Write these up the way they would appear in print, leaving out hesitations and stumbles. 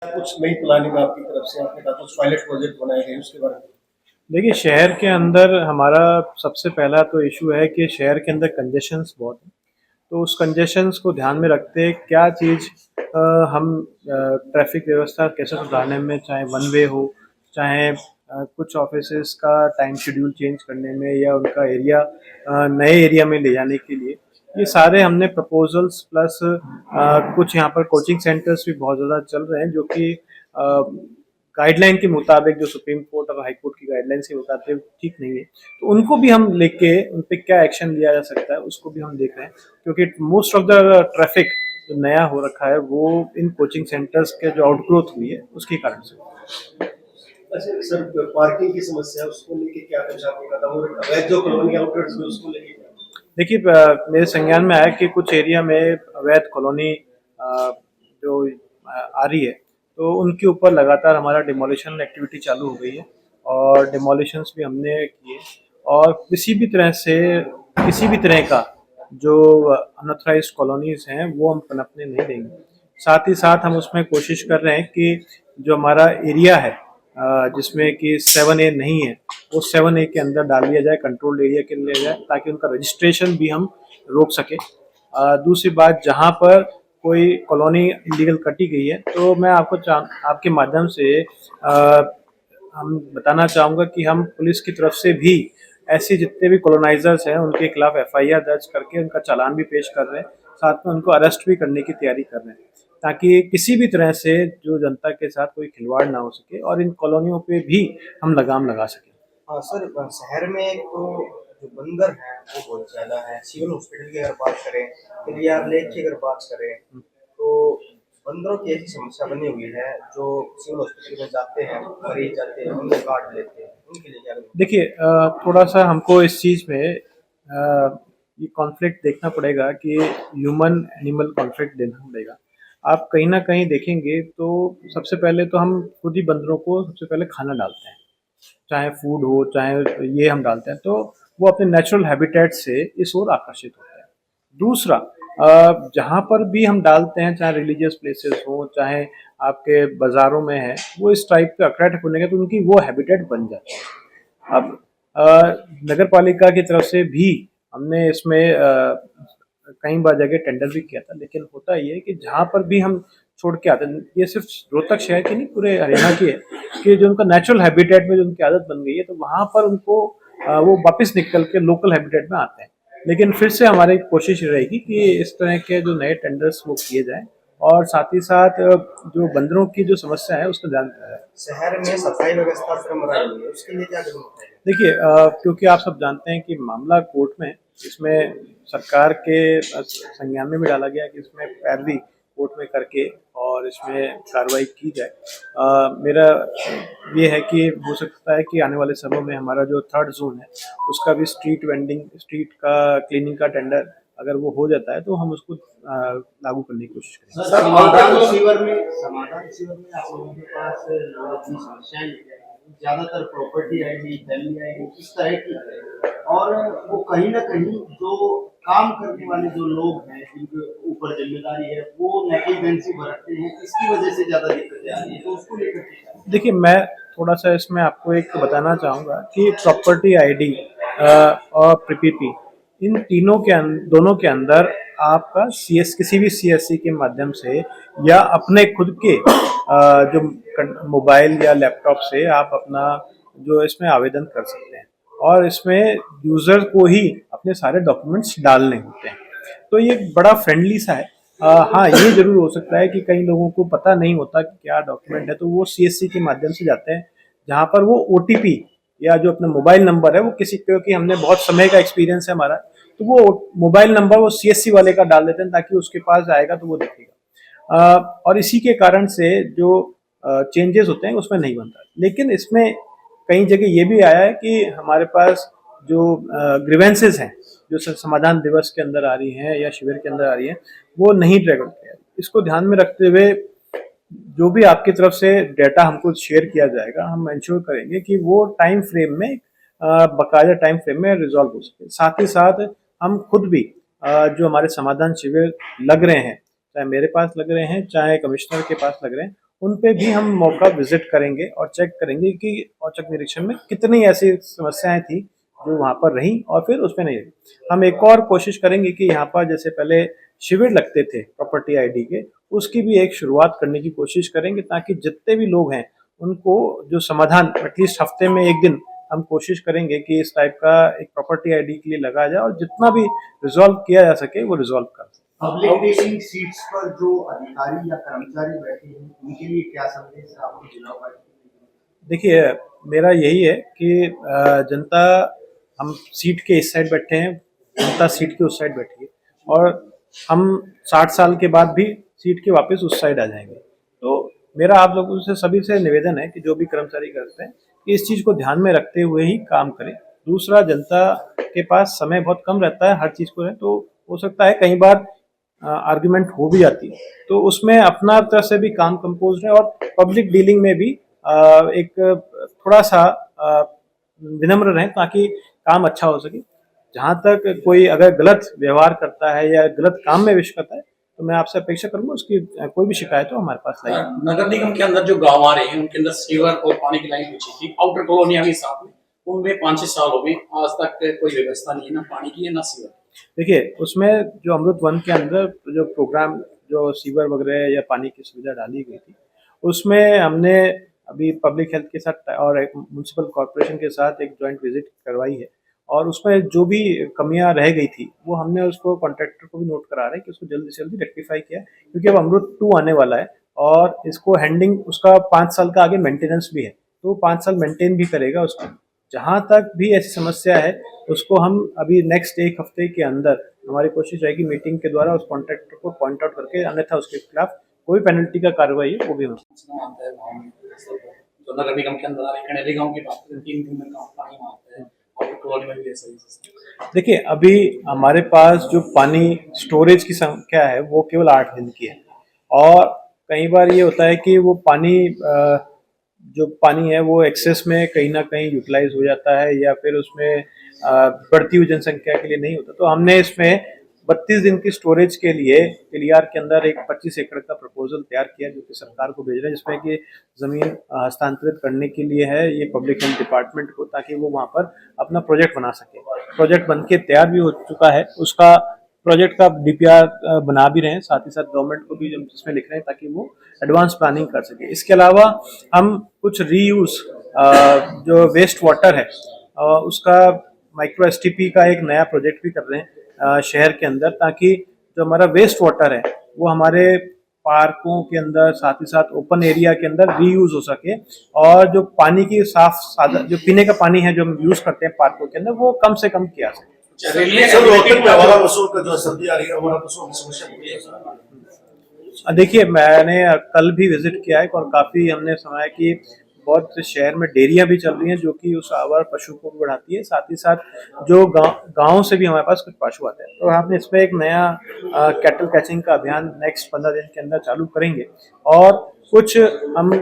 कुछ नई प्लानिंग आपकी तरफ से आपने कहा कुछ पायलट प्रोजेक्ट बनाए गए उसके बारे में। देखिए, शहर के अंदर हमारा सबसे पहला तो इशू है कि शहर के अंदर कंजेशंस बहुत है। तो उस कंजेशंस को ध्यान में रखते हुए क्या चीज़ हम ट्रैफिक व्यवस्था कैसे सुधारने में, चाहे वन वे हो, चाहे कुछ ऑफिसेज का टाइम शेड्यूल चेंज करने में, या उनका एरिया नए एरिया में ले जाने के लिए, ये सारे हमने प्रपोजल्स प्लस कुछ यहाँ पर कोचिंग सेंटर्स भी बहुत ज़्यादा चल रहे हैं जो कि गाइडलाइन के मुताबिक, जो सुप्रीम कोर्ट और हाई कोर्ट की गाइडलाइंस के मुताबिक ठीक नहीं है, तो उनको भी हम लेके उन पे क्या एक्शन लिया जा सकता है उसको भी हम देख रहे हैं, क्योंकि मोस्ट ऑफ द ट्रैफिक जो नया हो रखा है वो इन कोचिंग सेंटर्स के जो आउटग्रोथ हुई है उसके कारण से। अच्छा सर, पार्किंग की समस्या है, उसको लेके क्या कुछ आपने कहा और अवैध जो कॉलोनी आउटलेट्स में उसको लेके क्या? देखिए, मेरे संज्ञान में आया कि कुछ एरिया में अवैध कॉलोनी जो आ रही है, तो उनके ऊपर लगातार हमारा डिमोलिशन एक्टिविटी चालू हो गई है और डिमोलिशंस भी हमने किए। और किसी भी तरह का जो अनऑथराइज्ड कॉलोनीज हैं वो हम पनपने नहीं देंगे। साथ ही साथ हम उसमें कोशिश कर रहे हैं कि जो हमारा एरिया है जिसमें कि 7A नहीं है, वो 7A के अंदर डाल दिया जाए, कंट्रोल्ड एरिया के लिए जाए, ताकि उनका रजिस्ट्रेशन भी हम रोक सके। दूसरी बात, जहाँ पर कोई कॉलोनी इलीगल कटी गई है, तो मैं आपके माध्यम से हम बताना चाहूँगा कि हम पुलिस की तरफ से भी ऐसे जितने भी कॉलोनाइजर्स हैं उनके खिलाफ एफआईआर दर्ज करके उनका चालान भी पेश कर रहे हैं, साथ में उनको अरेस्ट भी करने की तैयारी कर रहे हैं, ताकि किसी भी तरह से जो जनता के साथ कोई खिलवाड़ ना हो सके और इन कॉलोनियों पे भी हम लगाम लगा सकें। हाँ सर, शहर में तो जो बंदर हैं वो बहुत ज्यादा है। सिविल हॉस्पिटल की अगर बात करें, पेरियार लेक की अगर बात करें, तो बंदरों की ऐसी समस्या बनी हुई है जो सिविल हॉस्पिटल में जाते हैं, मरीज जाते हैं, उन्हें काट लेते हैं, उनके लिए क्या करें? देखिए, थोड़ा सा हमको इस चीज़ में ये कॉन्फ्लिक्ट देखना पड़ेगा कि ह्यूमन एनिमल कॉन्फ्लिक्ट देखना पड़ेगा। आप कहीं ना कहीं देखेंगे तो सबसे पहले तो हम खुद ही बंदरों को सबसे पहले खाना डालते हैं, चाहे फूड हो चाहे ये हम डालते हैं, तो वो अपने नेचुरल हैबिटेट से इस ओर आकर्षित होता है। दूसरा, जहाँ पर भी हम डालते हैं, चाहे रिलीजियस प्लेसेस हो चाहे आपके बाजारों में है, वो इस टाइप के अट्रैक्ट होने के तो उनकी वो हैबिटेट बन जाती है। अब नगर पालिका की तरफ से भी हमने इसमें कई बार जगह टेंडर भी किया था, लेकिन होता ये है कि जहाँ पर भी हम छोड़ के आते हैं, ये सिर्फ रोहतक शहर की नहीं, पूरे हरियाणा की है, कि जो उनका नेचुरल हैबिटेट में जो उनकी आदत बन गई है, तो वहाँ पर उनको वो वापस निकल के लोकल हैबिटेट में आते हैं। लेकिन फिर से हमारी कोशिश रहेगी कि इस तरह के जो नए टेंडर्स वो किए जाएं, और साथ ही साथ जो बंदरों की जो समस्या है उसका ध्यान रखा जाए। शहर में सफाई व्यवस्था चरमरा रही है, उसके लिए क्या कदम उठाएंगे? देखिए, क्योंकि आप सब जानते हैं कि मामला कोर्ट में, इसमें सरकार के संज्ञान में भी डाला गया कि इसमें पैरवी कोर्ट में करके और इसमें कार्रवाई की जाए। मेरा ये है कि हो सकता है कि आने वाले समय में हमारा जो थर्ड जोन है उसका भी स्ट्रीट का क्लीनिंग का टेंडर अगर वो हो जाता है, तो हम उसको लागू करने की कोशिश करेंगे। समाधान शिविर में आप लोगों के पास लोग अपनी समस्याएं लेके आए हैं। ज्यादातर प्रॉपर्टी आएगी, फैमिली आएगी, इस तरह की है। और वो कहीं ना कहीं जो काम करने वाले जो लोग हैं जिनके ऊपर जिम्मेदारी है वो नेग्लिजेंसी बरतते हैं, इसकी वजह से ज्यादा दिक्कतें आ रही है, तो उसको लेकर के क्या? देखिए, मैं थोड़ा सा इसमें आपको एक बताना चाहूँगा कि प्रॉपर्टी आईडी और पीपीपी, इन दोनों के अंदर आपका सीएस किसी भी सीएससी के माध्यम से या अपने खुद के जो मोबाइल या लैपटॉप से आप अपना जो इसमें आवेदन कर सकते हैं, और इसमें यूज़र को ही अपने सारे डॉक्यूमेंट्स डालने होते हैं। तो ये बड़ा फ्रेंडली सा है। हाँ, ये जरूर हो सकता है कि कई लोगों को पता नहीं होता कि क्या डॉक्यूमेंट है, तो वो सीएससी के माध्यम से जाते हैं, जहाँ पर वो ओटीपी या जो अपना मोबाइल नंबर है वो किसी, क्योंकि हमने बहुत समय का एक्सपीरियंस है हमारा, तो वो मोबाइल नंबर वो सीएससी वाले का डाल देते हैं ताकि उसके पास जाएगा तो वो दिखेगा। और इसी के कारण से जो चेंजेस होते हैं उसमें नहीं बनता। लेकिन इसमें कई जगह ये भी आया है कि हमारे पास जो ग्रीवेंसेस हैं, जो समाधान दिवस के अंदर आ रही हैं या शिविर के अंदर आ रही हैं, वो नहीं ट्रैक होते हैं। इसको ध्यान में रखते हुए जो भी आपकी तरफ से डेटा हमको शेयर किया जाएगा, हम इंश्योर करेंगे कि वो टाइम फ्रेम में, बाकायदा टाइम फ्रेम में रिजॉल्व हो सके। साथ ही साथ हम खुद भी जो हमारे समाधान शिविर लग रहे हैं, चाहे मेरे पास लग रहे हैं चाहे कमिश्नर के पास लग रहे हैं, उन पे भी हम मौका विजिट करेंगे और चेक करेंगे कि औचक निरीक्षण में कितनी ऐसी समस्याएं थी जो वहाँ पर रहीं और फिर उसमें नहीं रही। हम एक और कोशिश करेंगे कि यहाँ पर जैसे पहले शिविर लगते थे प्रॉपर्टी आईडी के, उसकी भी एक शुरुआत करने की कोशिश करेंगे ताकि जितने भी लोग हैं उनको जो समाधान एटलीस्ट हफ्ते में एक दिन हम कोशिश करेंगे कि इस टाइप का एक प्रॉपर्टी आईडी के लिए लगाया जाए और जितना भी रिजॉल्व किया जा सके वो रिजॉल्व कर सके। पब्लिक डीलिंग सीट्स पर जो अधिकारी या कर्मचारी बैठे हैं उनके लिए क्या संदेश है आपको जिला उपायुक्त? देखिए, मेरा यही है कि जनता, हम सीट के इस साइड बैठे हैं, जनता सीट के उस साइड बैठी है और हम 60 साल के बाद भी सीट के वापस उस साइड आ जाएंगे। तो मेरा आप लोगों से सभी से निवेदन है कि जो भी कर्मचारी करते हैं कि इस चीज़ को ध्यान में रखते हुए ही काम करें। दूसरा, जनता के पास समय बहुत कम रहता है हर चीज़ को है, तो हो सकता है कई बार आर्ग्यूमेंट हो भी जाती है, तो उसमें अपना तरफ से भी काम कंपोज है और पब्लिक डीलिंग में भी एक थोड़ा सा विनम्र रहें ताकि काम अच्छा हो सके। जहाँ तक कोई अगर गलत व्यवहार करता है या गलत काम में विषय करता है तो मैं आपसे अपेक्षा करूंगा उसकी कोई भी शिकायत हो हमारे पास लाइए। नगर निगम के अंदर जो गांव आ रहे हैं उनके अंदर सीवर और पानी की लाइन बिछी थी, आउटर कॉलोनिया के साथ में, उनमें 5-6 साल हो गए, आज तक कोई व्यवस्था नहीं है, ना पानी की है ना सीवर। देखिए, उसमें जो अमृत वन के अंदर जो प्रोग्राम जो सीवर वगैरह या पानी की सुविधा डाली गई थी, उसमें हमने अभी पब्लिक हेल्थ के साथ और एक म्युनिसिपल कॉरपोरेशन के साथ एक जॉइंट विजिट करवाई है और उसमें जो भी कमियां रह गई थी वो हमने उसको कॉन्ट्रैक्टर को भी नोट करा रहे हैं कि उसको जल्दी से जल्दी रेक्टिफाई किया है, क्योंकि अब अमृत 2 आने वाला है और इसको हैंडलिंग उसका 5 साल का आगे मेंटेनेंस भी है, तो 5 साल मेंटेन भी करेगा उसको। जहाँ तक भी ऐसी समस्या है उसको हम अभी नेक्स्ट एक हफ्ते के अंदर हमारी कोशिश रहेगी मीटिंग के द्वारा उस कॉन्ट्रैक्टर को पॉइंट आउट करके, अन्यथा उसके खिलाफ कोई पेनल्टी का कार्रवाई है वो भी हम। जो नगर निगम के अंदर आ रहे कनेली गांव की बात करें, 3 दिन में गांव पानी में आता है और कॉलोनी में भी ऐसा ही। देखिए, अभी हमारे पास जो पानी स्टोरेज की संख्या है वो केवल 8 दिन की है और कई बार ये होता है कि वो पानी जो पानी है वो एक्सेस में कहीं ना कहीं यूटिलाइज हो जाता है या फिर उसमें बढ़ती हुई जनसंख्या के लिए नहीं होता, तो हमने इसमें 32 दिन की स्टोरेज के लिए पीलीआर के अंदर एक 25 एकड़ का प्रपोजल तैयार किया जो कि सरकार को भेज रहे हैं, जिसमें कि जमीन हस्तांतरित करने के लिए है ये पब्लिक हेल्थ डिपार्टमेंट को, ताकि वो वहाँ पर अपना प्रोजेक्ट बना सके। प्रोजेक्ट बन के तैयार भी हो चुका है, उसका प्रोजेक्ट का डीपीआर बना भी रहे हैं, साथ ही साथ गवर्नमेंट को भी हम इसमें लिख रहे हैं ताकि वो एडवांस प्लानिंग कर सके। इसके अलावा हम कुछ रीयूज जो वेस्ट वाटर है उसका माइक्रो एसटीपी का एक नया प्रोजेक्ट भी कर रहे हैं शहर के अंदर, ताकि जो हमारा वेस्ट वाटर है वो हमारे पार्कों के अंदर साथ ही साथ ओपन एरिया के अंदर रीयूज हो सके और जो पानी की साफ सादा जो पीने का पानी है जो हम यूज करते हैं पार्कों के अंदर वो कम से कम किया सके। देखिए, मैंने कल भी विजिट किया है और काफ़ी हमने सुना है कि बहुत से शहर में डेयरियां भी चल रही हैं जो कि उस आवारा पशु को भी बढ़ाती है, साथ ही साथ जो गाँव से भी हमारे पास कुछ पशु आते हैं, तो हमने इसमें एक नया कैटल कैचिंग का अभियान नेक्स्ट 15 दिन के अंदर चालू करेंगे और कुछ हम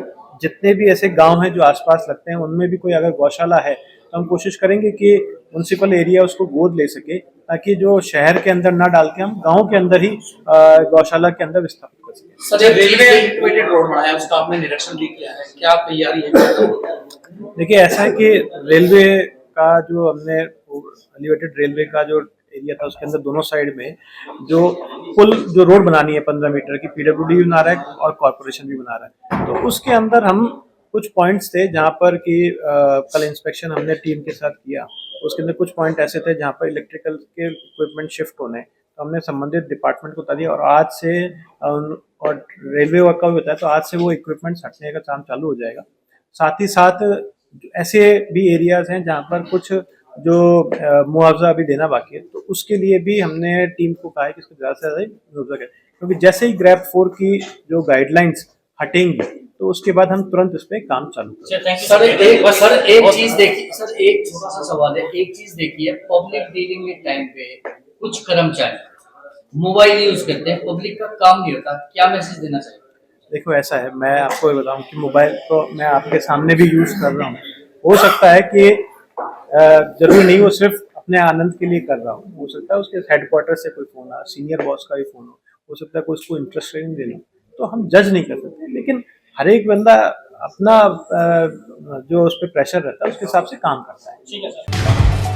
जितने भी ऐसे गांव हैं जो आसपास लगते हैं उनमें भी कोई अगर गौशाला है तो हम कोशिश करेंगे कि म्युनिसिपल एरिया उसको गोद ले सके, ताकि जो शहर के अंदर ना डाल के हम गांव के अंदर ही गौशाला के अंदर विस्थापित कर सकें। सर, ये रेलवे इंटीग्रेटेड रोड बनाया है, उसका आपने निरीक्षण भी किया है, क्या तैयारी है? देखिए, ऐसा है कि रेलवे का जो हमने एलिवेटेड रेलवे का जो एरिया था उसके अंदर दोनों साइड में जो पुल जो रोड बनानी है 15 मीटर की, पीडब्ल्यूडी भी बना रहा है और कॉर्पोरेशन भी बना रहा है, तो उसके अंदर हम कुछ पॉइंट्स थे जहाँ पर कि कल इंस्पेक्शन हमने टीम के साथ किया, उसके अंदर कुछ पॉइंट ऐसे थे जहाँ पर इलेक्ट्रिकल के इक्विपमेंट शिफ्ट होने, तो हमने संबंधित डिपार्टमेंट को बता दिया और आज से और रेलवे वर्क का भी होता है तो आज से वो इक्विपमेंट्स हटने का काम चालू हो जाएगा। साथ ही साथ ऐसे भी एरियाज हैं जहाँ पर कुछ जो मुआवजा अभी देना बाकी है, तो उसके लिए भी हमने टीम को कहा है कि इसको ज़्यादा से ज़्यादा मुआवजा करें, क्योंकि जैसे ही ग्रैप 4 की जो गाइडलाइंस हटेंगी तो उसके बाद हम तुरंत इस पे काम चालू करेंगे। सर एक चीज देखिए, सर एक छोटा सा सवाल है, एक चीज देखिए, पब्लिक डीलिंग के टाइम पे कुछ कर्मचारी मोबाइल यूज करते हैं, पब्लिक का काम नहीं होता, क्या मैसेज देना चाहिए? देखो, ऐसा है, मैं आपको ये बताऊं कि मोबाइल तो मैं आपके सामने भी यूज कर रहा हूँ, हो सकता है कि जरूरी नहीं वो सिर्फ अपने आनंद के लिए कर रहा हूँ, हो सकता है उसके हेडक्वार्टर से कोई फोन आ, सीनियर बॉस का भी फोन हो सकता है कोई उसको इंटरेस्ट नहीं देना, तो हम जज नहीं कर सकते, लेकिन हर एक बंदा अपना जो उस पर प्रेशर रहता है उसके हिसाब से काम करता है। ठीक है सर।